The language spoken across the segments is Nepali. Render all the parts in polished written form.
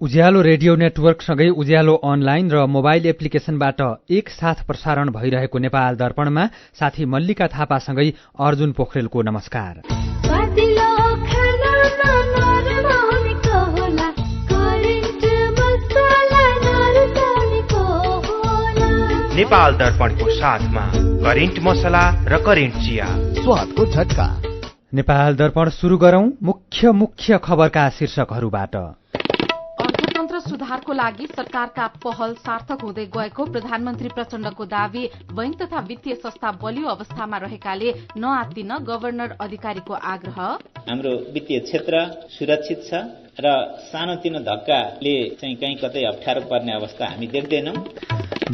उज्यालो रेडियो नेटवर्कसँगै उज्यालो अनलाइन र मोबाइल एप्लिकेशनबाट एकसाथ प्रसारण भइरहेको नेपाल दर्पणमा साथी मल्लिका थापासँगै अर्जुन पोखरेलको नमस्कार। नेपाल दर्पणको साथमा करेन्ट मसला र करेन्ट चिया, स्वादको झट्का। नेपाल दर्पण सुरु गरौं मुख्य खबरका शीर्षकहरूबाट। अर्थतन्त्र सुधारको लागि सरकारका पहल सार्थक हुँदै गएको प्रधानमन्त्री प्रचण्डको दावी। बैंक तथा वित्तीय संस्था बलियो अवस्थामा रहेकाले नआत्तिन गभर्नर अधिकारीको आग्रह। हाम्रो वित्तीय क्षेत्र सुरक्षित छ र सानोतिनो धक्काले चाहिँ कहीँ कतै अप्ठ्यारो पर्ने अवस्था हामी देख्दैनौं।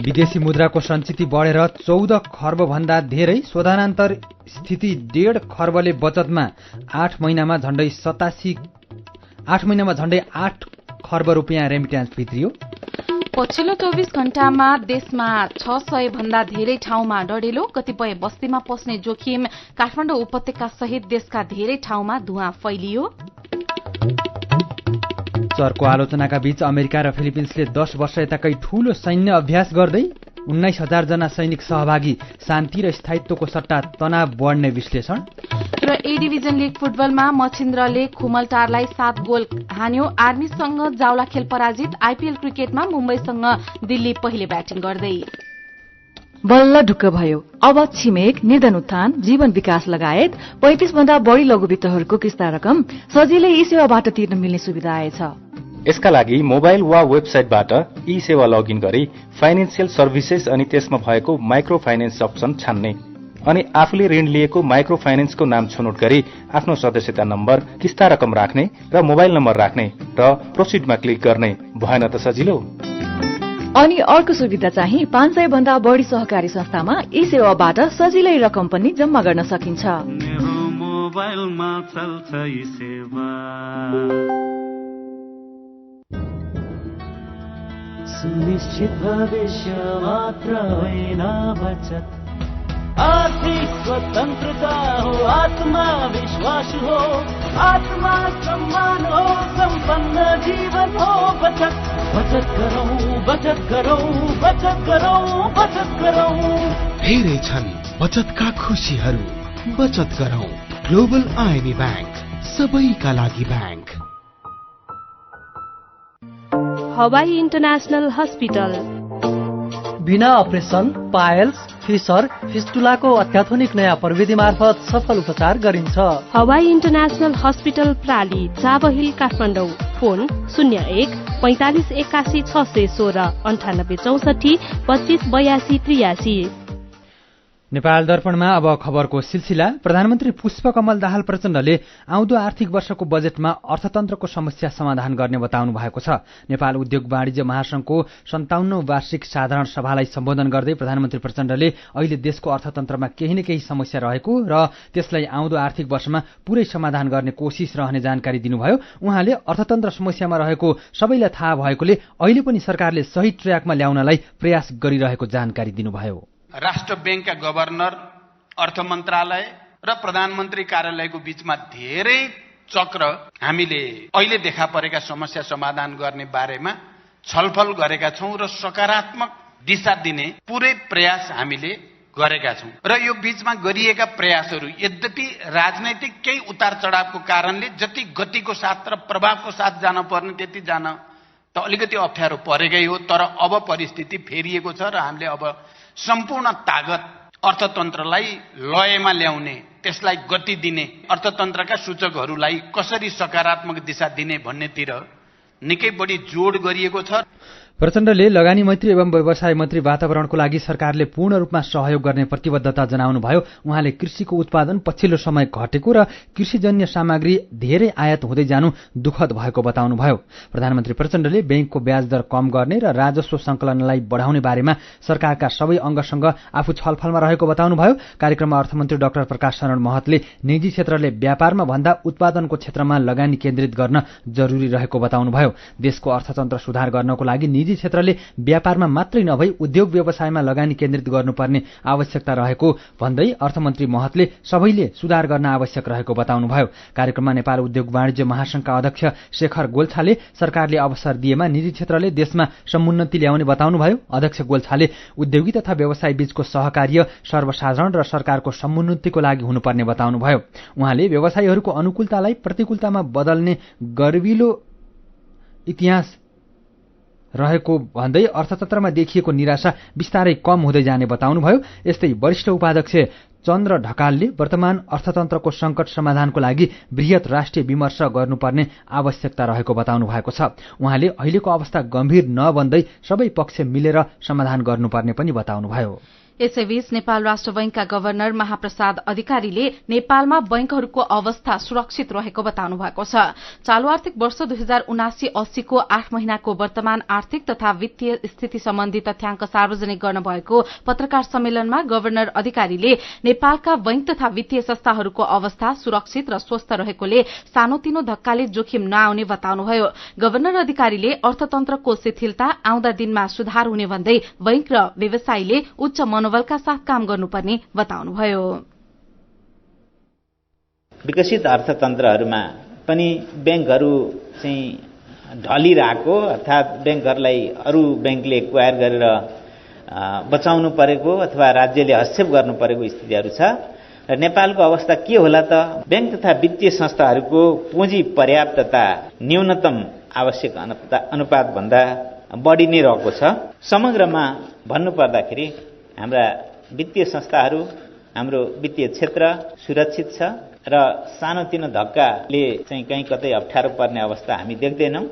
विदेशी मुद्राको सञ्चित बढेर 14 खर्ब भन्दा धेरै, शोधनान्तर स्थिति 1.5 खर्बले बचतमा 8 महिनामा झण्डै 8 खर्ब रुपियाँ रेमिट्यान्स भित्रियो। पछिल्लो 24 घण्टामा देशमा 600 भन्दा धेरै ठाउँमा डढेलो, कतिपय बस्तीमा पस्ने जोखिम। काठमाडौँ उपत्यका सहित देशका धेरै ठाउँमा धुवाँ फैलियो। चर्को आलोचनाका बीच अमेरिका र फिलिपिन्सले 10 वर्ष यताकै ठूलो सैन्य अभ्यास गर्दै 19,000 जना सैनिक सहभागी, शान्ति र स्थायित्वको सट्टा तनाव बढ्ने विश्लेषण। र ए डिभिजन लीग फुटबलमा मछिन्द्रले खुमलटारलाई 7 गोल हान्यो। आर्मीसँग जावला खेल पराजित। आइपीएल क्रिकेटमा मुम्बईसँग दिल्ली पहिले ब्याटिङ गर्दै। बल्ल ढुक्क भयो। अब छिमेक, निर्धन उत्थान, जीवन विकास लगायत 35 भन्दा बढ़ी लघुवित्तहरूको किस्ता रकम सजिलै ई सेवाबाट तिर्न मिल्ने सुविधा आएछ। यसका लागि मोबाइल वा वेबसाइटबाट ई सेवा लगइन गरी फाइनेन्शियल सर्भिसेस अनि त्यसमा भएको माइक्रो फाइनेन्स अप्सन छान्ने अनि आफूले ऋण लिएको माइक्रो फाइनेन्सको नाम छनौट गरी आफ्नो सदस्यता नम्बर, किस्ता रकम राख्ने र मोबाइल नम्बर राख्ने र प्रोसिडमा क्लिक गर्ने। भएन त सजिलो? अनि अर्को सुविधा चाहिँ 500 भन्दा बढ़ी सहकारी संस्थामा ई सेवाबाट सजिलै रकम पनि जम्मा गर्न सकिन्छ। सुनिश्चित भविष्य मात्र होइन बचत, आर्थिक स्वतन्त्रता हो, आत्मविश्वास हो, आत्मा सम्मान हो, सम्पन्न जीवन हो। बचत बचत गरौँ, बचत गरौँ, बचत गरौँ, बचत गरौँ। धेरै छन् बचतका खुशीहरू, बचत गरौँ। ग्लोबल आइएमए बैंक, सबैका लागि बैंक। हवाई इन्टरनेशनल हस्पिटल बिना अपरेसन, पायल्स, फिसर, फिस्टुलाको अत्याधुनिक नयाँ प्रविधि मार्फत सफल उपचार गरिन्छ। हवाई इन्टरनेशनल हस्पिटल प्राली, चाबहिल, काठमाडौँ। फोन 01 45 81 616 98 64 25 82 83। नेपाल दर्पणमा अब खबरको सिलसिला। प्रधानमन्त्री पुष्पकमल दाहाल प्रचण्डले आउँदो आर्थिक वर्षको बजेटमा अर्थतन्त्रको समस्या समाधान गर्ने बताउनु भएको छ। नेपाल उद्योग वाणिज्य महासंघको 57औं वार्षिक साधारण सभालाई सम्बोधन गर्दै प्रधानमन्त्री प्रचण्डले अहिले देशको अर्थतन्त्रमा केही न केही समस्या रहेको र त्यसलाई आउँदो आर्थिक वर्षमा पूरै समाधान गर्ने कोसिस रहने जानकारी दिनुभयो। उहाँले अर्थतन्त्र समस्यामा रहेको सबैलाई थाहा भएकोले अहिले पनि सरकारले सही ट्र्याकमा ल्याउनलाई प्रयास गरिरहेको जानकारी दिनुभयो। राष्ट्र बैंकका गभर्नर, अर्थ मन्त्रालय र प्रधानमन्त्री कार्यालयको बीचमा धेरै चक्र हामीले अहिले देखा परेका समस्या समाधान गर्ने बारेमा छलफल गरेका छौं र सकारात्मक दिशा दिने पुरै प्रयास हामीले गरेका छौं। र यो बीचमा गरिएका प्रयासहरू यद्यपि राजनैतिक केही उतार चढावको कारणले जति गतिको साथ र प्रभावको साथ जान पर्ने त्यति जान त अलिकति अप्ठ्यारो परेकै हो। तर अब परिस्थिति फेरिएको छ र हामीले अब सम्पूर्ण तागत अर्थतन्त्रलाई लयमा ल्याउने, त्यसलाई गति दिने, अर्थतन्त्रका सूचकहरूलाई कसरी सकारात्मक दिशा दिने भन्नेतिर निकै बढी जोड गरिएको छ। प्रचण्डले लगानी मैत्री एवं व्यवसाय मन्त्री वातावरणको लागि सरकारले पूर्ण रूपमा सहयोग गर्ने प्रतिबद्धता जनाउनुभयो। उहाँले कृषिको उत्पादन पछिल्लो समय घटेको र कृषिजन्य सामग्री धेरै आयात हुँदै जानु दुःखद भएको बताउनुभयो। प्रधानमन्त्री प्रचण्डले बैंकको ब्याज दर कम गर्ने र राजस्व संकलनलाई बढाउने बारेमा सरकारका सबै अंगसँग आफू छलफलमा रहेको बताउनुभयो। कार्यक्रममा अर्थमन्त्री डाक्टर प्रकाश शरण महतले निजी क्षेत्रले व्यापारमा भन्दा उत्पादनको क्षेत्रमा लगानी केन्द्रित गर्न जरुरी रहेको बताउनुभयो। देशको अर्थतन्त्र सुधार गर्नको लागि निजी क्षेत्रले व्यापारमा मात्रै नभई उद्योग व्यवसायमा लगानी केन्द्रित गर्नुपर्ने आवश्यकता रहेको भन्दै अर्थमन्त्री महतले सबैले सुधार गर्न आवश्यक रहेको बताउनुभयो। कार्यक्रममा नेपाल उद्योग वाणिज्य महासंघका अध्यक्ष शेखर गोल्छाले सरकारले अवसर दिएमा निजी क्षेत्रले देशमा समुन्नति ल्याउने बताउनुभयो। अध्यक्ष गोल्छाले उद्योगी तथा व्यवसाय बीचको सहकार्य सर्वसाधारण र सरकारको समुन्नतिको लागि हुनुपर्ने बताउनुभयो। उहाँले व्यवसायीहरूको अनुकूलतालाई प्रतिकूलतामा बदल्ने गर्विलो इतिहास रहेको भन्दै अर्थतन्त्रमा देखिएको निराशा बिस्तारै कम हुँदै जाने बताउनुभयो। यस्तै वरिष्ठ उपाध्यक्ष चन्द्र ढकालले वर्तमान अर्थतन्त्रको संकट समाधानको लागि बृहत राष्ट्रिय विमर्श गर्नुपर्ने आवश्यकता रहेको बताउनु भएको छ। उहाँले अहिलेको अवस्था गम्भीर नबन्दै सबै पक्ष मिलेर समाधान गर्नुपर्ने पनि बताउनुभयो। यसैबीच नेपाल राष्ट्र बैंकका गभर्नर महाप्रसाद अधिकारीले नेपालमा बैंकहरूको अवस्था सुरक्षित रहेको बताउनु भएको छ। चालू आर्थिक वर्ष 2079-80 को 8 महिनाको वर्तमान आर्थिक तथा वित्तीय स्थिति सम्बन्धी तथ्याङ्क सार्वजनिक गर्न भएको पत्रकार सम्मेलनमा गभर्नर अधिकारीले नेपालका बैंक तथा वित्तीय संस्थाहरूको अवस्था सुरक्षित र स्वस्थ रहेकोले सानोतिनो धक्काले जोखिम नआउने बताउनुभयो। गभर्नर अधिकारीले अर्थतन्त्रको शिथिलता आउँदा दिनमा सुधार हुने भन्दै बैंक र व्यवसायीले उच्च मनोबलका साथ काम गर्नुपर्ने बताउनुभयो। विकसित अर्थतन्त्रहरूमा पनि ब्याङ्कहरू चाहिँ ढलिरहेको अर्थात् ब्याङ्कहरूलाई अरू ब्याङ्कले एक्वायर गरेर बचाउनु परेको अथवा राज्यले हस्तक्षेप गर्नु परेको स्थितिहरू छ। र नेपालको अवस्था के होला त? ब्याङ्क तथा वित्तीय संस्थाहरूको पुँजी पर्याप्तता न्यूनतम आवश्यक अनुपात भन्दा बढी नै रहेको छ। समग्रमा भन्नुपर्दाखेरि हाम्रा वित्तीय संस्थाहरू, हाम्रो वित्तीय क्षेत्र सुरक्षित छ र सानोतिनो धक्काले चाहिँ कहीँ कतै अप्ठ्यारो पर्ने अवस्था हामी देख्दैनौँ।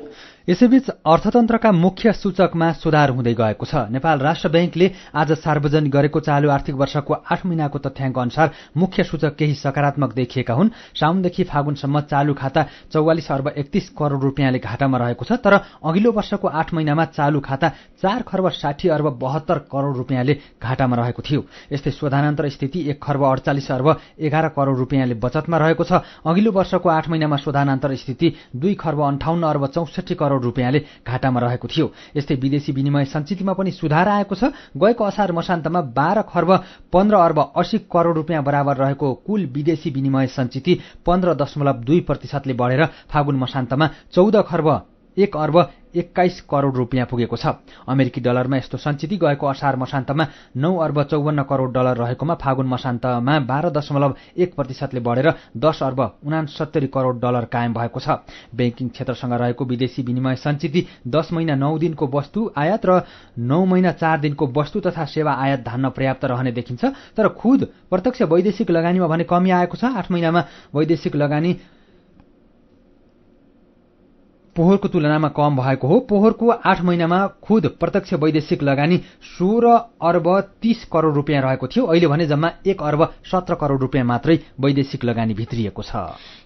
यसैबीच अर्थतन्त्रका मुख्य सूचकमा सुधार हुँदै गएको छ। नेपाल राष्ट्र बैंकले आज सार्वजनिक गरेको चालू आर्थिक वर्षको 8 महिनाको तथ्याङ्क अनुसार मुख्य सूचक केही सकारात्मक देखिएका हुन्। साउनदेखि फागुनसम्म चालू खाता 44 अर्ब 31 करोड़ रुपियाँले घाटामा रहेको छ, तर अघिल्लो वर्षको 8 महिनामा चालू खाता 4 खर्ब 60 अर्ब 72 करोड़ रुपियाँले घाटामा रहेको थियो। यस्तै शोधानन्तर स्थिति 1 खर्ब 48 अर्ब 11 करोड़ रुपियाँले बचतमा रहेको छ। अघिल्लो वर्षको 8 महिनामा शोधानन्तर स्थिति 2 खर्ब 58 अर्ब 64 करोड़ रुपियाँले घाटामा रहेको थियो। यस्तै विदेशी विनिमय सञ्चितमा पनि सुधार आएको छ। गएको असार मसान्तमा 12 खर्ब 15 अर्ब 80 करोड़ रुपियाँ बराबर रहेको कुल विदेशी विनिमय सञ्चित 15.2% ले बढेर फागुन मसान्तमा 14 खर्ब 1 अर्ब 21 करोड़ रुपियाँ पुगेको छ। अमेरिकी डलरमा यस्तो सञ्चित गएको असार मसान्तमा 9 अर्ब 54 करोड़ डलर रहेकोमा फागुन मसान्तमा 12.1% ले बढेर 10 अर्ब 69 करोड़ डलर कायम भएको छ। बैंकिङ क्षेत्रसँग रहेको विदेशी विनिमय सञ्चित 10 महिना 9 दिनको वस्तु आयात र 9 महिना 4 दिनको वस्तु तथा सेवा आयात धान्न पर्याप्त रहने देखिन्छ। तर खुद प्रत्यक्ष वैदेशिक लगानीमा भने कमी आएको छ। 8 महिनामा वैदेशिक लगानी पोहोरको तुलनामा कम भएको हो। पोहोरको 8 महिनामा खुद प्रत्यक्ष वैदेशिक लगानी 16 अर्ब 30 करोड़ रुपियाँ रहेको थियो। अहिले भने जम्मा 1 अर्ब 17 करोड़ रुपियाँ मात्रै वैदेशिक लगानी भित्रिएको छ।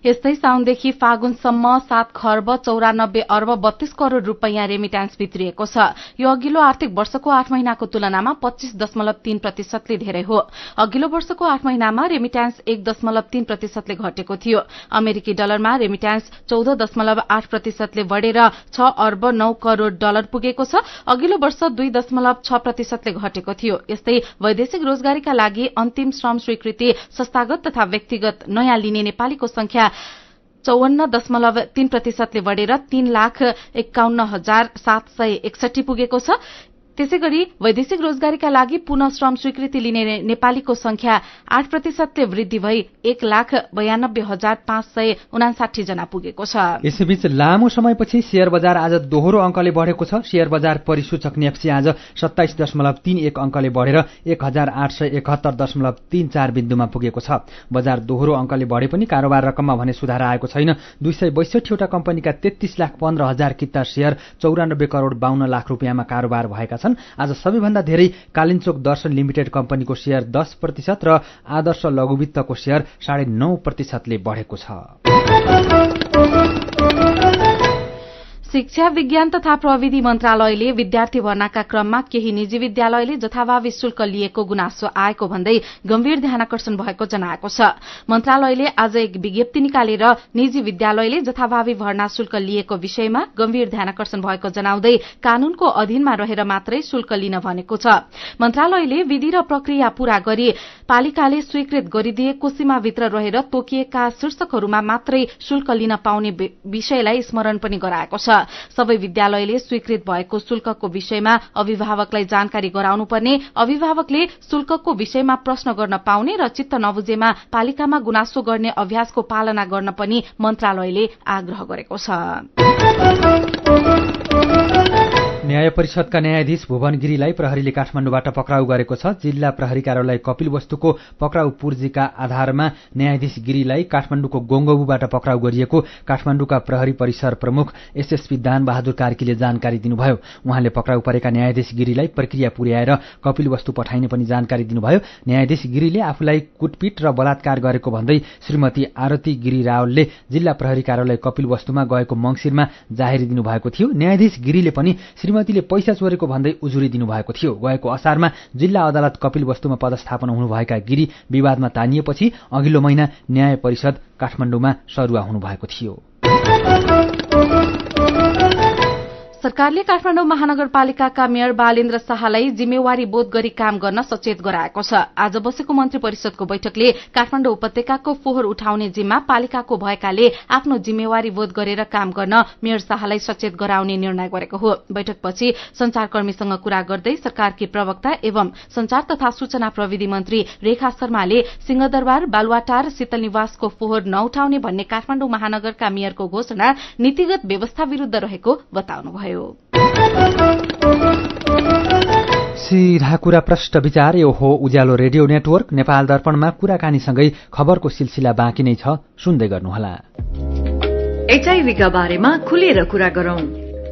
यस्तै साउनदेखि फागुनसम्म 7 खर्ब 94 अर्ब 32 करोड़ रुपियाँ रेमिट्यान्स भित्रिएको छ। यो अघिल्लो आर्थिक वर्षको 8 महिनाको तुलनामा 25.3% ले धेरै हो। अघिल्लो वर्षको 8 महिनामा रेमिट्यान्स 1.3% ले घटेको थियो। अमेरिकी डलरमा रेमिट्यान्स 14.8% ले बढेर 6 अर्ब 9 करोड़ डलर पुगेको छ। अघिल्लो वर्ष 2.6% ले घटेको थियो। यस्तै वैदेशिक रोजगारीका लागि अन्तिम श्रम स्वीकृति संस्थागत तथा व्यक्तिगत नयाँ लिने नेपालीको संख्या 54.3% ले बढेर 3,51,761 पुगेको छ। त्यसैगरी वैदेशिक रोजगारीका लागि पुनः श्रम स्वीकृति लिने नेपालीको संख्या 8% ले वृद्धि भई 1,92,559 जना पुगेको छ। यसैबीच लामो समयपछि शेयर बजार आज दोहोरो अंकले बढेको छ। शेयर बजार परिसूचक नेप्सी आज 27.31 अंकले बढेर 1,871.34 बिन्दुमा पुगेको छ। बजार दोहोरो अंकले बढे पनि कारोबार रकममा भने सुधार आएको छैन। 262 वटा कम्पनीका 33,15,000 किता शेयर 94 करोड़ 52 लाख रुपियाँमा कारोबार भएका छन्। आज सबैभन्दा धेरै कालिन्चोक दर्शन लिमिटेड कम्पनीको शेयर 10% र आदर्श लघुवित्तको शेयर 9.5% ले बढेको छ। शिक्षा विज्ञान तथा प्रविधि मन्त्रालयले विद्यार्थी भर्नाका क्रममा केही निजी विद्यालयले जथाभावी शुल्क लिएको गुनासो आएको भन्दै गम्भीर ध्यानाकर्षण भएको जनाएको छ। मन्त्रालयले आज एक विज्ञप्ति निकालेर निजी विद्यालयले जथाभावी भर्ना शुल्क लिएको विषयमा गम्भीर ध्यानाकर्षण भएको जनाउँदै कानूनको अधीनमा रहेर मात्रै शुल्क लिन भनेको छ। मन्त्रालयले विधि र प्रक्रिया पूरा गरी पालिकाले स्वीकृत गरिदिएको सीमाभित्र रहेर तोकिएका शीर्षकहरूमा मात्रै शुल्क लिन पाउने विषयलाई स्मरण पनि गराएको छ। सबै विद्यालयले स्वीकृत भएको शुल्कको विषयमा अभिभावकलाई जानकारी गराउनुपर्ने, अभिभावकले शुल्कको विषयमा प्रश्न गर्न पाउने र चित्त नबुझेमा पालिकामा गुनासो गर्ने अभ्यासको पालना गर्न पनि मन्त्रालयले आग्रह गरेको छ। न्याय परिषदका न्यायाधीश भुवन गिरीलाई प्रहरीले काठमाडौँबाट पक्राउ गरेको छ। जिल्ला प्रहरी कार्यालय कपिलवस्तुको पक्राउ पूर्जीका आधारमा न्यायाधीश गिरीलाई काठमाडौँको गोङ्गबुबाट पक्राउ गरिएको काठमाडौँका प्रहरी परिसर प्रमुख एसएसपी दान बहादुर कार्कीले जानकारी दिनुभयो। उहाँले पक्राउ परेका न्यायाधीश गिरीलाई प्रक्रिया पुर्याएर कपिलवस्तु पठाइने पनि जानकारी दिनुभयो। न्यायाधीश गिरीले आफूलाई कुटपिट र बलात्कार गरेको भन्दै श्रीमती आरती गिरी रावलले जिल्ला प्रहरी कार्यालय कपिलवस्तुमा गएको मंसिरमा जाहेरी दिनुभएको थियो। न्यायाधीश गिरीले पनि श्रीमतीले पैसा चोरेको भन्दै उजुरी दिनुभएको थियो। गएको असारमा जिल्ला अदालत कपिलवस्तुमा पदस्थापन हुनुभएका गिरी विवादमा तानिएपछि अघिल्लो महिना न्याय परिषद काठमाडौँमा सरुवा हुनुभएको थियो। सरकारले काठमाडौँ महानगरपालिकाका मेयर बालेन्द्र शाहलाई जिम्मेवारी बोध गरी काम गर्न सचेत गराएको छ। आज बसेको मन्त्री परिषदको बैठकले काठमाडौँ उपत्यकाको फोहोर उठाउने जिम्मा पालिकाको भएकाले आफ्नो जिम्मेवारी बोध गरेर काम गर्न मेयर शाहलाई सचेत गराउने निर्णय गरेको हो। बैठकपछि संचारकर्मीसँग कुरा गर्दै सरकारकी प्रवक्ता एवं संचार तथा सूचना प्रविधि मन्त्री रेखा शर्माले सिंहदरबार, बालुवाटार, शीतल निवासको फोहोर नउठाउने भन्ने काठमाडौँ महानगरका मेयरको घोषणा नीतिगत व्यवस्था विरूद्ध रहेको बताउनुभयो। सीधा कुरा प्रष्ट विचार यो हो उज्यालो रेडियो नेटवर्क। नेपाल दर्पणमा कुराकानीसँगै खबरको सिलसिला बाँकी नै छ, सुन्दै गर्नुहोला। एचआईभीका बारेमा खुलेर कुरा गरौं।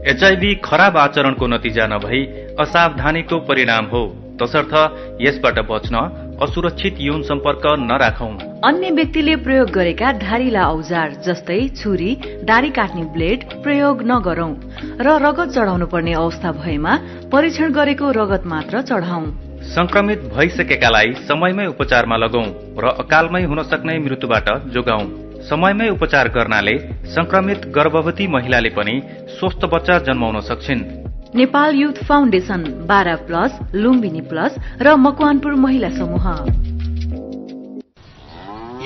एचआईभी खराब आचरणको नतिजा नभई असावधानीको परिणाम हो, तसर्थ यसबाट बच्न असुरक्षित यौन सम्पर्क नराखौं। अन्य व्यक्तिले प्रयोग गरेका धारिला औजार जस्तै छुरी, दारी काट्ने ब्लेड प्रयोग नगरौं र रगत चढाउनु पर्ने अवस्था भएमा परीक्षण गरेको रगत मात्र चढाउँ। संक्रमित भइसकेकालाई समयमै उपचारमा लगाउँ र अकालमै हुन सक्ने मृत्युबाट जोगाउँ। समयमै उपचार गर्नाले संक्रमित गर्भवती महिलाले पनि स्वस्थ बच्चा जन्माउन सक्छिन्। Nepal youth foundation, 12+, Lumbini plus र मकवानपुर महिला समूह।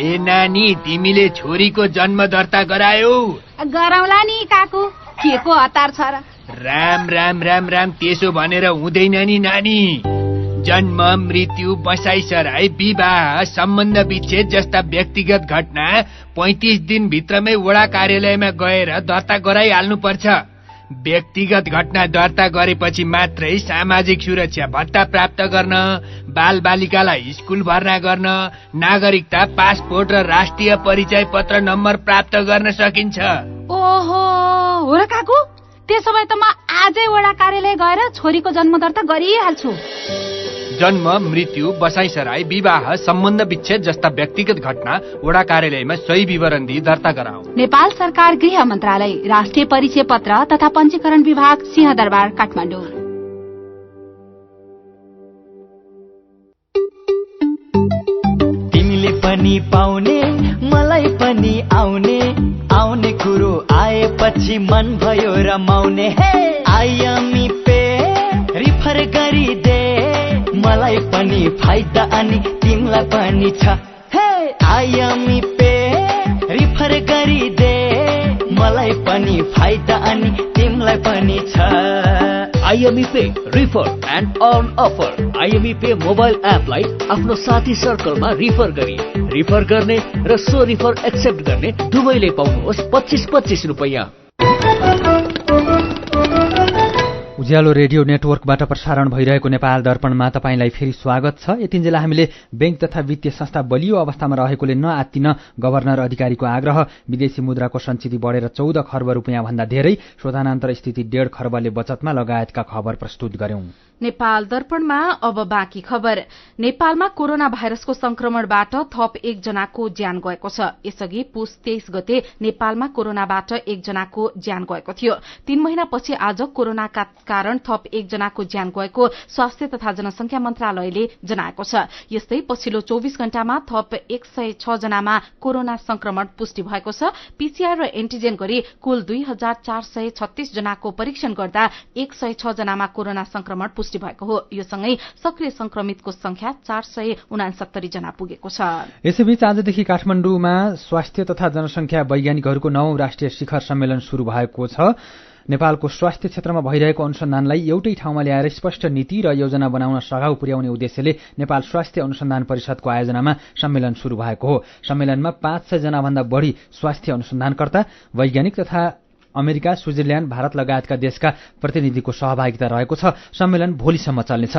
ए नानी, तिमीले छोरीको जन्म दर्ता गरायौ? गराउला नि काकु, के को हतार छ र? राम राम राम राम, त्यसो भनेर हुँदैन नि नानी। जन्म, मृत्यु, बसाइसराई, विवाह, सम्बन्ध विच्छेद जस्ता व्यक्तिगत घटना 35 दिनभित्रमै वडा कार्यालयमा गएर दर्ता गराइहाल्नु पर्छ। व्यक्तिगत घटना दर्ता गरेपछि मात्रै सामाजिक सुरक्षा भत्ता प्राप्त गर्न, बाल बालिकालाई स्कुल भर्ना गर्न, नागरिकता, पासपोर्ट र राष्ट्रिय परिचय पत्र नम्बर प्राप्त गर्न सकिन्छ। ओहो, हो र काकु, त्यसो भए त म आजै वडा कार्यालय गएर छोरीको जन्म दर्ता गरिहाल्छु। जन्म, मृत्यु, बसाइसराई, विवाह, सम्बन्ध विच्छेद जस्ता व्यक्तिगत घटना वडा कार्यालयमा सही विवरण दिई दर्ता गराऊ। नेपाल सरकार गृह मन्त्रालय, राष्ट्रिय परिचय पत्र तथा पञ्जीकरण विभाग, सिंहदरबार, काठमाडौँ। तिमीले पनि पाउने, मलाई पनि आउने, आउने कुरो आएपछि मन भयो रमाउने। आयामी पे रिफर गरिदे, मलाई पनि फाइदा अनि तिमीलाई पनि छ। आयामी पे रिफर गरिदे, मलाई पनि फाइदा अनि तिमीलाई पनि छ। IME pay refer and earn offer. IME pay mobile एपलाई आफ्नो साथी सर्कलमा रिफर गरी रिफर गर्ने र सो रिफर एक्सेप्ट गर्ने दुवैले पाउनुहोस् 25-25 रुपैयाँ। उज्यालो रेडियो नेटवर्कबाट प्रसारण भइरहेको नेपाल दर्पणमा तपाईंलाई फेरि स्वागत छ। यतिन्जेल हामीले बैंक तथा वित्तीय संस्था बलियो अवस्थामा रहेकोले नआत्तिन गभर्नर अधिकारीको आग्रह, विदेशी मुद्राको सञ्चित बढेर 14 खर्ब रुपियाँ भन्दा धेरै, शोधानान्तर स्थिति 1.5 खर्बले बचतमा लगायतका खबर प्रस्तुत गर्यौं। नेपाल दर्पणमा अब बाँकी खबर। नेपालमा कोरोना भाइरसको संक्रमणबाट थप 1 जनाको ज्यान गएको छ। यसअघि पुस 23 गते नेपालमा कोरोनाबाट 1 जनाको ज्यान गएको थियो। 3 महिनापछि आज कोरोनाका कारण थप 1 जनाको ज्यान गएको स्वास्थ्य तथा जनसंख्या मन्त्रालयले जनाएको छ। यस्तै पछिल्लो 24 घण्टामा थप 106 जनामा कोरोना संक्रमण पुष्टि भएको छ। पीसीआर र एन्टिजेन गरी कुल 2436 जनाको परीक्षण गर्दा 106 जनामा कोरोना संक्रमण पुष्टि भएको हो। यो सँगै सक्रिय संक्रमितको संख्या 469 जना पुगेको छ। यसैबीच आजदेखि काठमाडौँमा स्वास्थ्य तथा जनसंख्या वैज्ञानिकहरूको 9औं राष्ट्रिय शिखर सम्मेलन शुरू भएको छ। नेपालको स्वास्थ्य क्षेत्रमा भइरहेको अनुसन्धानलाई एउटै ठाउँमा ल्याएर स्पष्ट नीति र योजना बनाउन सघाउ पुर्याउने उद्देश्यले नेपाल स्वास्थ्य अनुसन्धान परिषदको आयोजनामा सम्मेलन शुरू भएको हो। सम्मेलनमा 500 जना भन्दा बढ़ी स्वास्थ्य अनुसन्धानकर्ता, वैज्ञानिक तथा अमेरिका, स्विजरल्याण्ड, भारत लगायतका देशका प्रतिनिधिको सहभागिता रहेको छ। सम्मेलन भोलिसम्म चल्नेछ।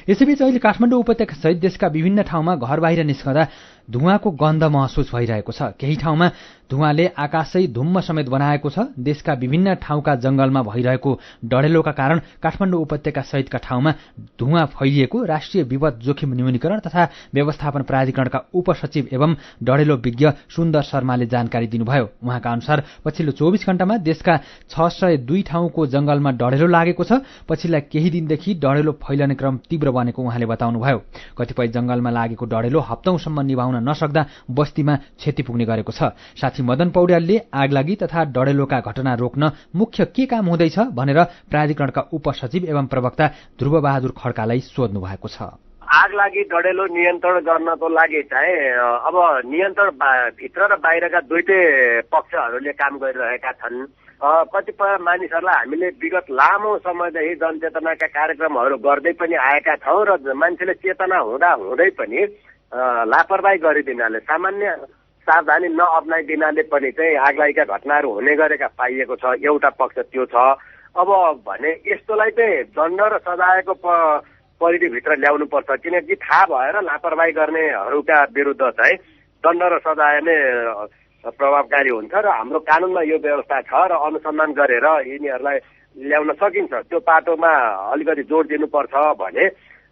यसैबीच अहिले काठमाडौँ उपत्यका सहित देशका विभिन्न ठाउँमा घर बाहिर निस्कँदा धुवाँको गन्ध महसुस भइरहेको छ। केही ठाउँमा धुवाँले आकाशै धुम्म समेत बनाएको छ। देशका विभिन्न ठाउँका जंगलमा भइरहेको डढेलोका कारण काठमाडौँ उपत्यका सहितका ठाउँमा धुवाँ फैलिएको राष्ट्रिय विपद जोखिम न्यूनीकरण तथा व्यवस्थापन प्राधिकरणका उपसचिव एवं डढेलो विज्ञ सुन्दर शर्माले जानकारी दिनुभयो। उहाँका अनुसार पछिल्लो 24 घण्टामा देशका 602 ठाउँको जंगलमा डढेलो लागेको छ। पछिल्ला केही दिनदेखि डढेलो फैलने क्रम तीव्र बनेको उहाँले बताउनुभयो। कतिपय जंगलमा लागेको डढेलो हप्तौंसम्म निभाउन नसक्दा बस्तीमा क्षति पुग्ने गरेको छ। साथी मदन पौड्यालले आगलागी तथा डढेलोका घटना रोक्न मुख्य के काम हुँदैछ भनेर प्राधिकरणका उपसचिव एवं प्रवक्ता ध्रुवबहादुर खड्कालाई सोध्नु भएको छ। आगलागी डढेलो नियन्त्रण गर्नको लागि चाहिँ अब नियन्त्रण भित्र र बाहिरका दुईटै पक्षहरूले काम गरिरहेका छन्। कतिपय मानिसहरूलाई हामीले विगत लामो समयदेखि जनचेतनाका कार्यक्रमहरू गर्दै पनि आएका छौँ र मान्छेले चेतना हुँदा हुँदै पनि लापरवाही गरिदिनाले, सामान्य सावधानी नअप्नाइदिनाले पनि चाहिँ आगलागीका घटनाहरू हुने गरेका पाइएको छ। एउटा पक्ष त्यो छ। अब भने यस्तोलाई चाहिँ दण्ड र सजायको परिधिभित्र ल्याउनुपर्छ, किनकि थाहा भएर लापरवाही गर्नेहरूका विरुद्ध चाहिँ दण्ड र सजाय नै प्रभावकारी हुन्छ र हाम्रो कानूनमा यो व्यवस्था छ र अनुसन्धान गरेर यिनीहरूलाई ल्याउन सकिन्छ। त्यो पाटोमा अलिकति जोड दिनुपर्छ भने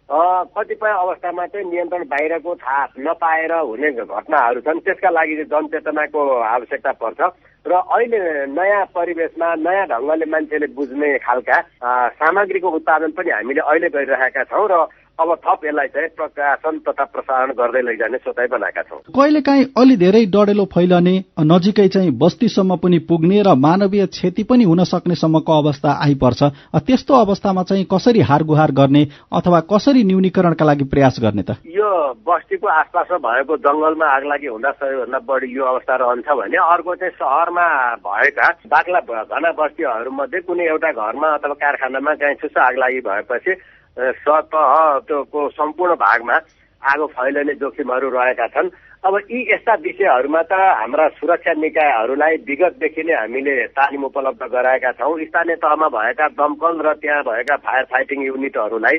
कतिपय अवस्थामा चाहिँ नियन्त्रण बाहिरको थाहा नपाएर हुने घटनाहरू छन्। त्यसका लागि जनचेतनाको आवश्यकता पर्छ र अहिले नयाँ परिवेशमा नयाँ ढंगले मान्छेले बुझ्ने खालका सामग्रीको उत्पादन पनि हामीले अहिले गरिरहेका छौँ र अब थप यसलाई चाहिँ प्रकाशन तथा प्रसारण गर्दै लैजाने सोचाइ बनाएका छौँ। कहिलेकाहीँ अलि धेरै डढेलो फैलने, नजिकै चाहिँ बस्तीसम्म पनि पुग्ने र मानवीय क्षति पनि हुन सक्ने सम्मको अवस्था आइपर्छ। त्यस्तो अवस्थामा चाहिँ कसरी हारगुहार गर्ने अथवा कसरी न्यूनीकरणका लागि प्रयास गर्ने त? यो बस्तीको आसपासमा भएको जंगलमा आगलागी हुँदा सबैभन्दा बढी यो अवस्था रहन्छ भने अर्को चाहिँ शहरमा भएका बाक्ला घना बस्तीहरूमध्ये कुनै एउटा घरमा अथवा कारखानामा चाहिँ छुस्सा आगलागी भएपछि सतहको सम्पूर्ण भागमा आगो फैलिने जोखिमहरू रहेका छन्। अब यी यस्ता विषयहरूमा त हाम्रा सुरक्षा निकायहरूलाई विगतदेखि नै हामीले तालिम उपलब्ध गराएका छौँ। स्थानीय तहमा भएका दमकल र त्यहाँ भएका फायर फाइटिङ युनिटहरूलाई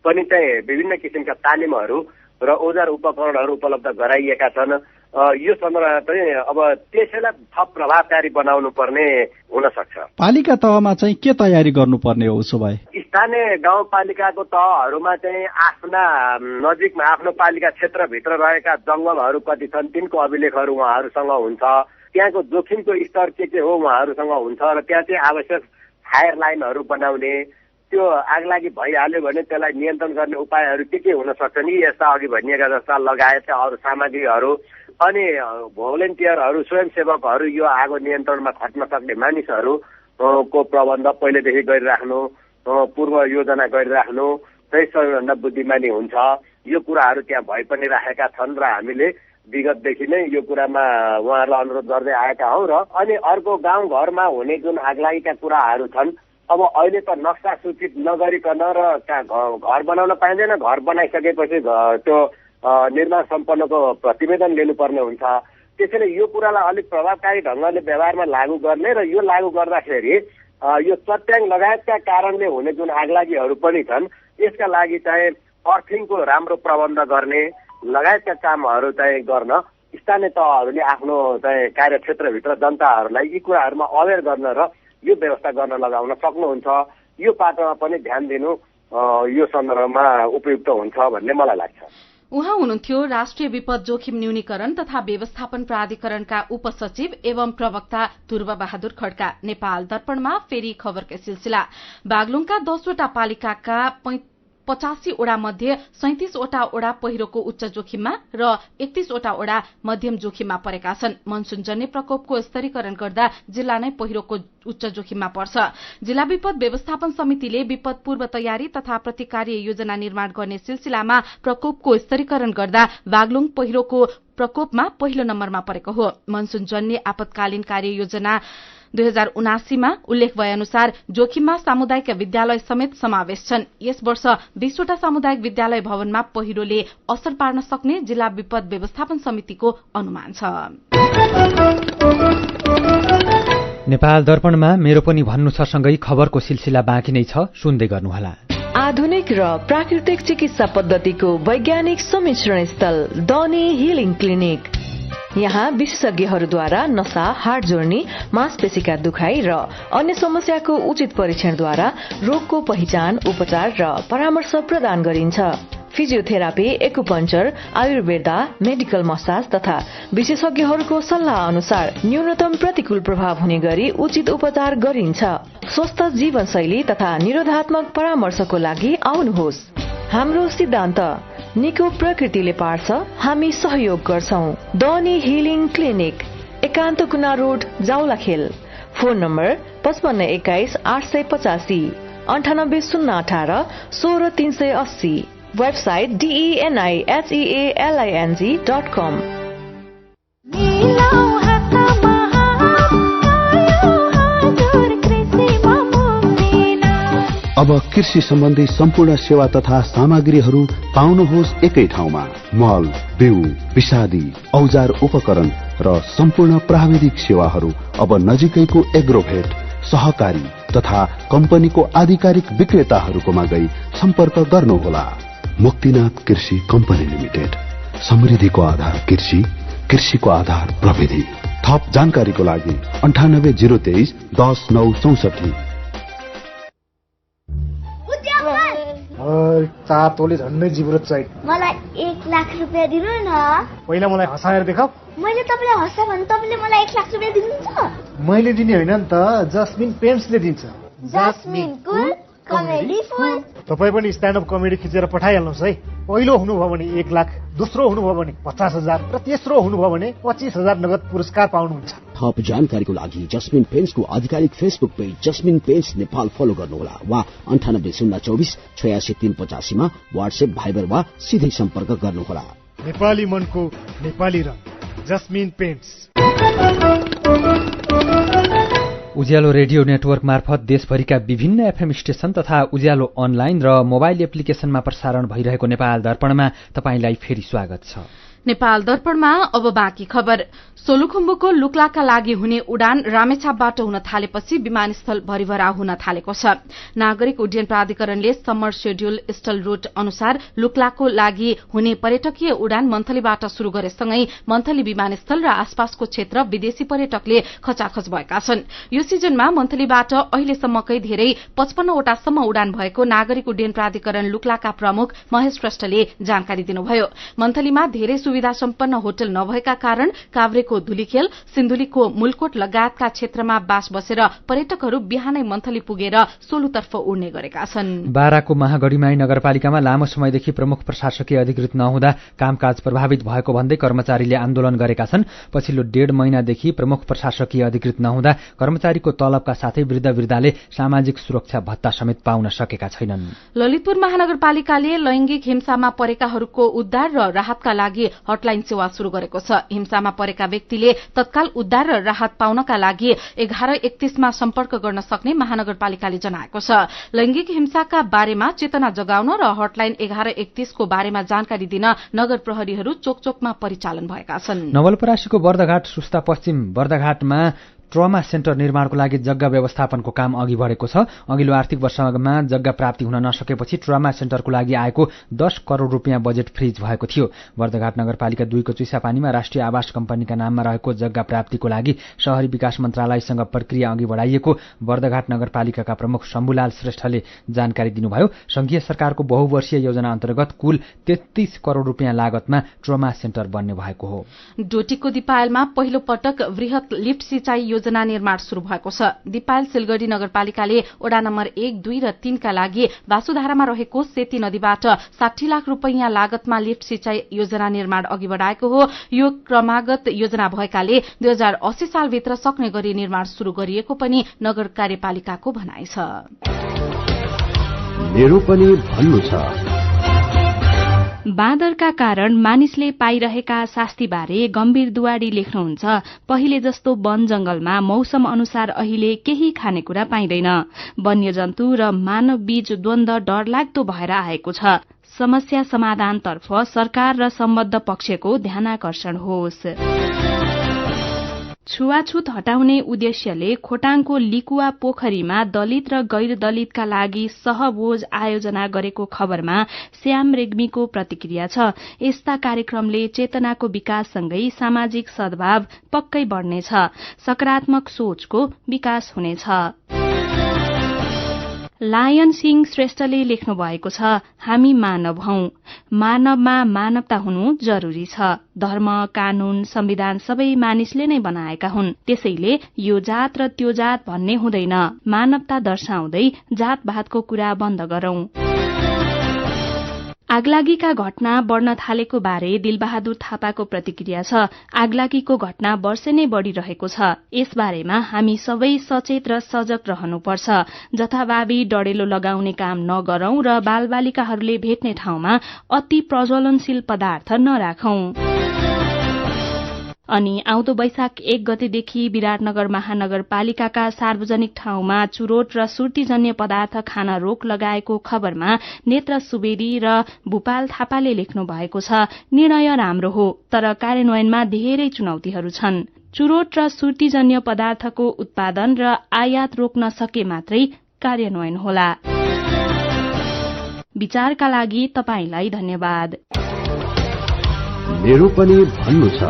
पनि चाहिँ विभिन्न किसिमका तालिमहरू र औजार उपकरणहरू उपलब्ध गराइएका छन्। यो सन्दर्भमा पनि अब त्यसैलाई थप प्रभावकारी बनाउनु पर्ने हुन सक्छ। पालिका तहमा चाहिँ के तयारी गर्नुपर्ने हो? उसो भए स्थानीय गाउँपालिकाको तहहरूमा चाहिँ आफ्ना नजिकमा आफ्नो पालिका क्षेत्रभित्र रहेका जंगलहरू कति छन् तिनको अभिलेखहरू उहाँहरूसँग हुन्छ। त्यहाँको जोखिमको स्तर के हो उहाँहरूसँग हुन्छ र त्यहाँ चाहिँ आवश्यक फायर लाइनहरू बनाउने, त्यो आगलागी भइहाल्यो भने त्यसलाई नियन्त्रण गर्ने उपायहरू के हुन सक्छन्, यी यस्ता अघि भनिएका जस्ता लगायतका अरू सामग्रीहरू अनि भोलिन्टियरहरू स्वयंसेवकहरू यो आगो नियन्त्रणमा खट्न सक्ने मानिसहरूको प्रबन्ध पहिलेदेखि गरिराख्नु, पूर्व योजना गरिराख्नु चाहिँ सबैभन्दा बुद्धिमानी हुन्छ। यो कुराहरू त्यहाँ भइ पनि राखेका छन् र हामीले विगतदेखि नै यो कुरामा उहाँहरूलाई अनुरोध गर्दै आएका हौँ। र अनि अर्को गाउँघरमा हुने जुन आगलागीका कुराहरू छन्, अब अहिले त नक्सा सूचित नगरिकन र घर बनाउन पाइँदैन, घर बनाइसकेपछि त्यो निर्माण सम्पन्नको प्रतिवेदन लिनुपर्ने हुन्छ। त्यसैले यो कुरालाई अलिक प्रभावकारी ढंगले व्यवहारमा लागू गर्ने र यो लागू गर्दाखेरि यो चट्याङ लगायतका कारणले हुने जुन आगलागीहरू पनि छन् यसका लागि चाहिँ अर्थिङको राम्रो प्रबन्ध गर्ने लगायतका कामहरू चाहिँ गर्न स्थानीय तहहरूले आफ्नो चाहिँ कार्यक्षेत्रभित्र जनताहरूलाई यी कुराहरूमा अवेर गर्न र यो व्यवस्था गर्न लगाउन सक्नुहुन्छ। यो पाटोमा पनि ध्यान दिनु यो सन्दर्भमा उपयुक्त हुन्छ भन्ने मलाई लाग्छ। उहाँ हुनुहुन्थ्यो राष्ट्रिय विपद जोखिम न्यूनीकरण तथा व्यवस्थापन प्राधिकरणका उपसचिव एवं प्रवक्ता ध्रुव बहादुर खड्का। नेपाल दर्पणमा फेरि खबरकै सिलसिला। बागलुङका 10वटा पालिकाका 85 वडा मध्ये 37 वटा वडा पहिरोको उच्च जोखिममा र 31 वटा वडा मध्यम जोखिममा परेका छन्। मनसूनजन्य प्रकोपको स्तरीकरण गर्दा जिल्ला नै पहिरोको उच्च जोखिममा पर्छ। जिल्ला विपद व्यवस्थापन समितिले विपद पूर्व तयारी तथा प्रतिकार्य योजना निर्माण गर्ने सिलसिलामा प्रकोपको स्तरीकरण गर्दा बागलुङ पहिरोको प्रकोपमा पहिलो नम्बरमा परेको हो। मनसूनजन्य आपतकालीन कार्ययोजना 2079 मा उल्लेख भए अनुसार जोखिममा सामुदायिक विद्यालय समेत समावेश छन्। यस वर्ष 20 वटा सामुदायिक विद्यालय भवनमा पहिरोले असर पार्न सक्ने जिल्ला विपद व्यवस्थापन समितिको अनुमान छ। नेपाल दर्पणमा मेरो पनि भन्नु छ सँगै खबरको सिलसिला बाँकी नै छ, सुन्दै गर्नुहोला। आधुनिक र प्राकृतिक चिकित्सा पद्धतिको वैज्ञानिक सम्मिश्रण स्थल डनी हिलिङ क्लिनिक। यहाँ विशेषज्ञहरूद्वारा नसा, हाड जोड्नी, मांसपेशीका दुखाइ र अन्य समस्याको उचित परीक्षणद्वारा रोगको पहिचान, उपचार र परामर्श प्रदान गरिन्छ। Physiotherapy, acupuncture, Ayurveda, medical massage तथा विशेषज्ञहरूको सल्लाह अनुसार न्यूनतम प्रतिकूल प्रभाव हुने गरी उचित उपचार गरिन्छ। स्वस्थ जीवनशैली तथा निरोधात्मक परामर्शको लागि आउनुहोस्। हाम्रो सिद्धान्त निको प्रकृतिले पार्छ, हामी सहयोग गर्छौं। डनी हिलिङ क्लिनिक, एकान्त कुना road, Jawalakhel. Phone number 5521 885, 98 018 16 380। Website denihealing.com। अब कृषि सम्बन्धी सम्पूर्ण सेवा तथा सामग्रीहरू पाउनुहोस् एकै ठाउँमा। मल, बिउ, विषादी, औजार उपकरण र सम्पूर्ण प्राविधिक सेवाहरू अब नजिकैको एग्रोभेट, सहकारी तथा कम्पनीको आधिकारिक विक्रेताहरूकोमा गई सम्पर्क गर्नुहोला। मुक्तिनाथ कृषि कम्पनी लिमिटेड, समृद्धिको आधार कृषि, कृषिको आधार प्रविधि। थप जानकारीको लागि 98 023 10 964। 4 तोले झन्डै जिब्रो चाहियो। मलाई 1 लाख रुपैयाँ दिनु न। पहिला मलाई हँसाएर देखाऊ। मैले तपाईलाई हँसा भने तपाईले मलाई 1 लाख रुपैयाँ दिनुहुन्छ? मैले दिने होइन नि त, जस्मिन पेन्ट्सले दिन्छ। जस्मिन कुल कमेडी फुल। तपाई पनि स्ट्यान्ड अप कमेडी खिचेर पठाइहाल्नुहोस् है। पहिलो हुनुभयो भने 1 लाख, दोस्रो हुनुभयो भने 50,000 र तेस्रो हुनुभयो भने 25,000 नगद पुरस्कार पाउनुहुन्छ। थप जानकारीको लागि जस्मिन पेन्ट्सको आधिकारिक फेसबुक पेज जस्मिन पेन्ट्स नेपाल फलो गर्नुहोला वा 98 024 86 385 मा व्हाट्सएप, भाइबर वा सिधै सम्पर्क गर्नुहोला। नेपाली मनको नेपाली रङ, जस्मिन पेन्ट्स। उज्यालो रेडियो नेटवर्क मार्फत देशभरिका विभिन्न एफएम स्टेशन तथा उज्यालो अनलाइन र मोबाइल एप्लिकेशनमा प्रसारण भइरहेको नेपाल दर्पणमा तपाईंलाई फेरि स्वागत छ। नेपाल दर्पणमा अब बाँकी खबर। सोलुखुम्बुको लुक्लाका लागि हुने उडान रामेछापबाट हुन थालेपछि विमानस्थल भरिभराउ हुन थालेको छ। नागरिक उड्डयन प्राधिकरणले समर शेड्यूल स्टल रूट अनुसार लुक्लाको लागि हुने पर्यटकीय उडान मन्थलीबाट शुरू गरेसँगै मन्थली विमानस्थल र आसपासको क्षेत्र विदेशी पर्यटकले खचाखच भएका छन्। यो सिजनमा मन्थलीबाट अहिलेसम्मकै धेरै 55 वटासम्म उडान भएको नागरिक उड्डयन प्राधिकरण लुक्लाका प्रमुख महेश श्रेष्ठले जानकारी दिनुभयो। मन्थलीमा धेरै सुविधा सम्पन्न होटल नभएका कारण काभ्रेको धुलीखेल, सिन्धुलीको मुलकोट लगायतका क्षेत्रमा बास बसेर पर्यटकहरू बिहानै मन्थली पुगेर सोलुतर्फ उड्ने गरेका छन्। बाराको महागढीमाई नगरपालिकामा लामो समयदेखि प्रमुख प्रशासकीय अधिकृत नहुँदा कामकाज प्रभावित भएको भन्दै कर्मचारीले आन्दोलन गरेका छन्। पछिल्लो 1.5 महिनादेखि प्रमुख प्रशासकीय अधिकृत नहुँदा कर्मचारीको तलबका साथै वृद्ध-वृद्धाले सामाजिक सुरक्षा भत्ता समेत पाउन सकेका छैनन्। ललितपुर महानगरपालिकाले लैंगिक हिंसामा परेकाहरूको उद्धार र राहतका लागि हटलाइन सेवा शुरू गरेको छ। हिंसामा परेका व्यक्तिले तत्काल उद्धार र राहत पाउनका लागि 1131 मा सम्पर्क गर्न सक्ने महानगरपालिकाले जनाएको छ। लैंगिक हिंसाका बारेमा चेतना जगाउन र हटलाइन 1131 को बारेमा जानकारी दिन नगर प्रहरीहरू चोकचोकमा परिचालन भएका छन्। नवलपरासीको बर्दघाट सुस्ता पश्चिम बर्दघाटमा ट्रमा सेन्टर निर्माणको लागि जग्गा व्यवस्थापनको काम अघि बढेको छ। अघिल्लो आर्थिक वर्षमा जग्गा प्राप्ति हुन नसकेपछि ट्रमा सेन्टरको लागि आएको 10 करोड रुपियाँ बजेट फ्रिज भएको थियो। बर्दघाट नगरपालिका 2 को चिसापानीमा राष्ट्रिय आवास कम्पनीका नाममा रहेको जग्गा प्राप्तिको लागि शहरी विकास मन्त्रालयसँग प्रक्रिया अघि बढाइएको बर्दघाट नगरपालिकाका प्रमुख शम्भुलाल श्रेष्ठले जानकारी दिनुभयो। संघीय सरकारको बहुवर्षीय योजना अन्तर्गत कुल 33 करोड रुपियाँ लागतमा ट्रमा सेन्टर बन्ने भएको हो। डोटीको दिपायलमा पहिलो पटक वृहत लिफ्ट सिंचाई योजना निर्माण शुरू भएको छ। दिपायल सिलगढ़ी नगरपालिकाले वडा नम्बर 1, 2 र 3 का लागि वासुधारामा रहेको सेती नदीबाट 60 लाख रुपैयाँ लागतमा लिफ्ट सिंचाई योजना निर्माण अघि बढाएको हो। यो क्रमागत योजना भएकाले 2080 सालभित्र सक्ने गरी निर्माण शुरू गरिएको पनि नगर कार्यपालिकाको भनाइ छ। मेरो पनि भन्नु छ। बाँदरका कारण मानिसले पाइरहेका शास्तिबारे गम्भीर दुवाडी लेख्नुहुन्छ। पहिले जस्तो वन जंगलमा मौसम अनुसार अहिले केही खानेकुरा पाइँदैन। वन्यजन्तु र मानव बीच द्वन्द डरलाग्दो भएर आएको छ। समस्या समाधानतर्फ सरकार र सम्बद्ध पक्षको ध्यानाकर्षण होस्। छुवाछुत हटाउने उद्देश्यले खोटाङको लिकुवा पोखरीमा दलित र गैर दलितका लागि सहभोज आयोजना गरेको खबरमा श्याम रेग्मीको प्रतिक्रिया छ। यस्ता कार्यक्रमले चेतनाको विकाससँगै सामाजिक सद्भाव पक्कै बढ्नेछ। सकारात्मक सोचको विकास हुनेछ। लायन सिंह श्रेष्ठले लेख्नु भएको छ, हामी मानव हौं। मानवमा मानवता हुनु जरूरी छ। धर्म, कानून, संविधान सबै मानिसले नै बनाएका हुन्। त्यसैले यो जात र त्यो जात भन्ने हुँदैन। मानवता दर्शाउँदै जातभातको कुरा बन्द गरौं। आगलागीका घटना बढ़न थालेको बारे दिलबहादुर थापाको प्रतिक्रिया छ। आगलागीको घटना वर्षे नै बढ़िरहेको छ। यसबारेमा हामी सबै सचेत र सजग रहनुपर्छ। जथाभावी डढेलो लगाउने काम नगरौं र बालबालिकाहरूले भेट्ने ठाउँमा अति प्रज्वलनशील पदार्थ नराखौं। अनि आउँदो वैशाख 1 गतेदेखि विराटनगर महानगरपालिकाका सार्वजनिक ठाउँमा चुरोट र सुर्तीजन्य पदार्थ खान रोक लगाएको खबरमा नेत्र सुवेदी र भूपाल थापाले लेख्नु भएको छ। निर्णय राम्रो हो, तर कार्यान्वयनमा धेरै चुनौतीहरू छन्। चुरोट र सुर्तीजन्य पदार्थको उत्पादन र आयात रोक्न सके मात्रै कार्यान्वयन होला। विचारका लागि तपाईलाई धन्यवाद। मेरो पनि भन्नु छ।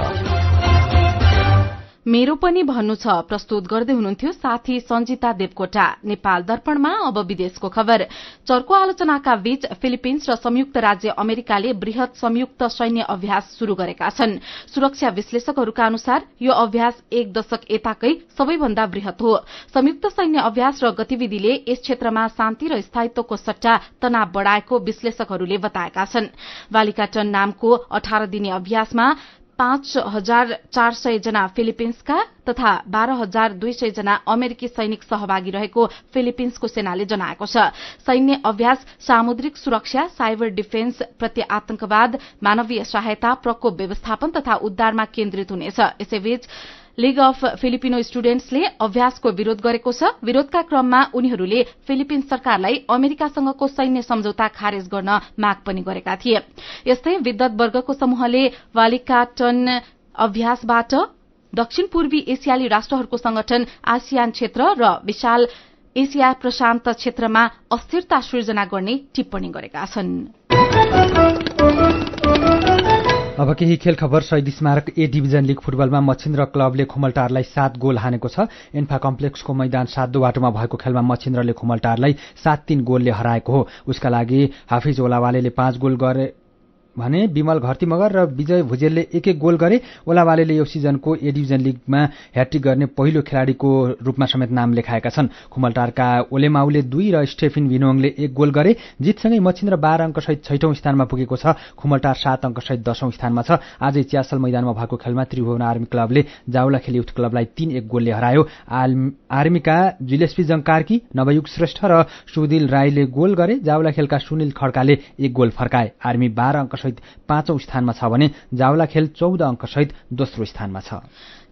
मेरो पनि भन्नु छ प्रस्तुत गर्दै हुनुहुन्थ्यो साथी सञ्जिता देवकोटा। नेपाल दर्पणमा अब विदेशको खबर। चर्को आलोचनाका बीच फिलिपिन्स र संयुक्त राज्य अमेरिकाले वृहत संयुक्त सैन्य अभ्यास शुरू गरेका छन्। सुरक्षा विश्लेषकहरूका अनुसार यो अभ्यास 1 दशक यताकै सबैभन्दा वृहत हो। संयुक्त सैन्य अभ्यास र गतिविधिले यस क्षेत्रमा शान्ति र स्थायित्वको सट्टा तनाव बढ़ाएको विश्लेषकहरूले बताएका छन्। बालिकाटन नामको 18 दिने अभ्यासमा 5,400 जना फिलिपिन्सका तथा 12,200 जना अमेरिकी सैनिक सहभागी रहेको फिलिपिन्सको सेनाले जनाएको छ। सैन्य अभ्यास सामुद्रिक सुरक्षा, साइबर डिफेन्स, प्रति आतंकवाद, मानवीय सहायता, प्रकोप व्यवस्थापन तथा उद्धारमा केन्द्रित हुनेछ। यसैबीच लीग अफ फिलिपिनो स्टुडेन्ट्सले अभ्यासको विरोध गरेको छ। विरोधका क्रममा उनीहरूले फिलिपिन्स सरकारलाई अमेरिकासँगको सैन्य सम्झौता खारेज गर्न माग पनि गरेका थिए। यस्तै विद्वत वर्गको समूहले बालिकाटन अभ्यासबाट दक्षिण पूर्वी एसियाली राष्ट्रहरूको संगठन आसियान क्षेत्र र विशाल एसिया प्रशान्त क्षेत्रमा अस्थिरता सृजना गर्ने टिप्पणी गरेका छन्। अब केही खेल खबर। शहीद स्मारक ए डिभिजन लीग फुटबलमा मछिन्द्र क्लबले खुमलटारलाई 7 गोल हानेको छ। एन्फा कम्प्लेक्सको मैदान 7 बाटोमा भएको खेलमा मछिन्द्रले खुमलटारलाई 7-3 गोलले हराएको हो। उसका लागि हाफिज ओलावालेले 5 गोल गरे भने विमल घरती मगर र विजय भुजेलले 1-1 गोल गरे। ओलावालेले यो सिजनको ए डिभिजन लीगमा ह्याट्रिक गर्ने पहिलो खेलाडीको रूपमा समेत नाम लेखाएका छन्। खुमलटारका ओलेमाउले 2 र स्टेफिन भिनोङले 1 गोल गरे। जितसँगै मछिन्द्र 12 अंकसहित 6औं स्थानमा पुगेको छ। खुमलटार 7 अंकसहित 10औं स्थानमा छ। आजै च्यासल मैदानमा भएको खेलमा त्रिभुवन आर्मी क्लबले जाउलाखेल युथ क्लबलाई 3-1 गोलले हरायो। आर्मीका जुलेस्पी जङकार्की, नवयुग श्रेष्ठ र सुदिल राईले गोल गरे। जाउलाखेलका सुनिल खड्काले 1 गोल फर्काए। आर्मी 12 अंकसहित 5औं स्थानमा छ भने जाउलाखेल 14 अंकसहित दोस्रो स्थानमा छ।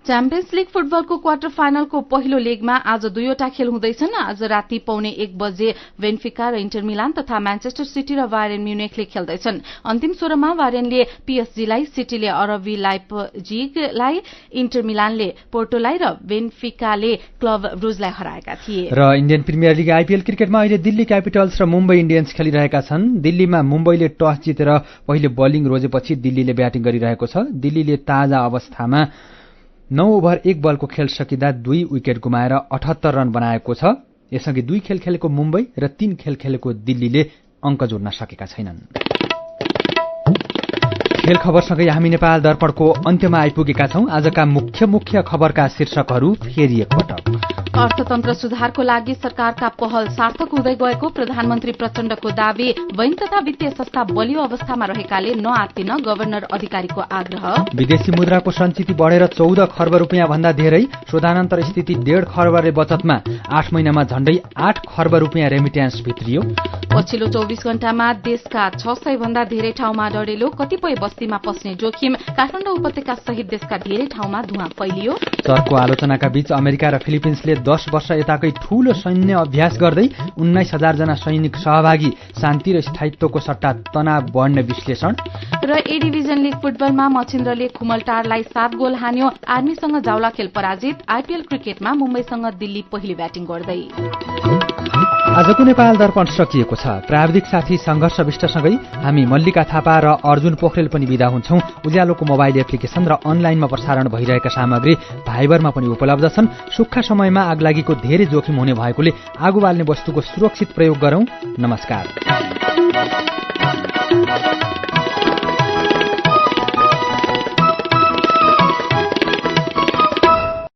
च्याम्पियन्स लीग फुटबलको क्वार्टर फाइनलको पहिलो लेगमा आज दुईवटा खेल हुँदैछन्। आज राति 1:15 बजे बेन्फिका र इन्टर मिलान तथा म्यान्चेस्टर सिटी र बायर्न म्युनिखले खेल्दैछन्। अन्तिम 16मा बायर्नले पीएसजीलाई, सिटीले आरबी लाइप्जिगलाई, इन्टर मिलानले पोर्टोलाई र बेन्फिकाले क्लब ब्रुजलाई हराएका थिए। र इन्डियन प्रिमियर लिग आईपीएल क्रिकेटमा अहिले दिल्ली क्यापिटल्स र मुम्बई इन्डियन्स खेलिरहेका छन्। दिल्लीमा मुम्बईले टस जितेर पहिले बलिङ रोजेपछि दिल्लीले ब्याटिङ गरिरहेको छ। दिल्लीले ताजा अवस्थामा 9 ओभर 1 बलको खेल सकिँदा 2 विकेट गुमाएर 78 रन बनाएको छ। यसअघि 2 खेल खेलेको मुम्बई र 3 खेल खेलेको दिल्लीले अङ्क जोड्न सकेका छैनन्। खेल खबरसँगै हामी नेपाल दर्पणको अन्त्यमा आइपुगेका छौं। आजका मुख्य खबरका शीर्षकहरू फेरि एकपटक। अर्थतन्त्र सुधारको लागि सरकारका पहल सार्थक हुँदै गएको प्रधानमन्त्री प्रचण्डको दावी। बैंक तथा वित्तीय संस्था बलियो अवस्थामा रहेकाले नआत्तिन गभर्नर अधिकारीको आग्रह। विदेशी मुद्राको सञ्चिति बढेर 14 खर्ब रुपियाँ भन्दा धेरै। शोधानन्तर स्थिति 1.5 खर्बले बचतमा 8 महिनामा झण्डै 8 खर्ब रुपियाँ रेमिट्यान्स भित्रियो। पछिल्लो 24 घण्टामा देशका 600 भन्दा धेरै ठाउँमा डढेलो। कतिपय बस्तीमा पस्ने जोखिम। काठमाडौँ उपत्यका सहित देशका धेरै ठाउँमा धुवाँ फैलियो। चर्को आलोचनाका बीच अमेरिका र फिलिपिन्सले 10 वर्ष यताकै ठूलो सैन्य अभ्यास गर्दै 19,000 जना सैनिक सहभागी। शान्ति र स्थायित्वको सट्टा तनाव बढ्ने विश्लेषण। र ए डिभिजन लीग फुटबलमा मछिन्द्रले खुमलटारलाई 7 गोल हान्यो। आर्मीसँग जावला खेल पराजित। आईपीएल क्रिकेटमा मुम्बईसँग दिल्ली पहिले ब्याटिङ गर्दै। आजको नेपाल दर्पण सकिएको छ। प्राविधिक साथी संघर्ष विष्टसँगै हामी मल्लिका थापा र अर्जुन पोखरेल पनि बिदा हुन्छौं। उज्यालोको मोबाइल एप्लिकेशन र अनलाइनमा प्रसारण भइरहेका सामग्री भाइबरमा पनि उपलब्ध छन्। सुक्खा समयमा आगलागीको धेरै जोखिम हुने भएकोले आगो बाल्ने वस्तुको सुरक्षित प्रयोग गरौं। नमस्कार।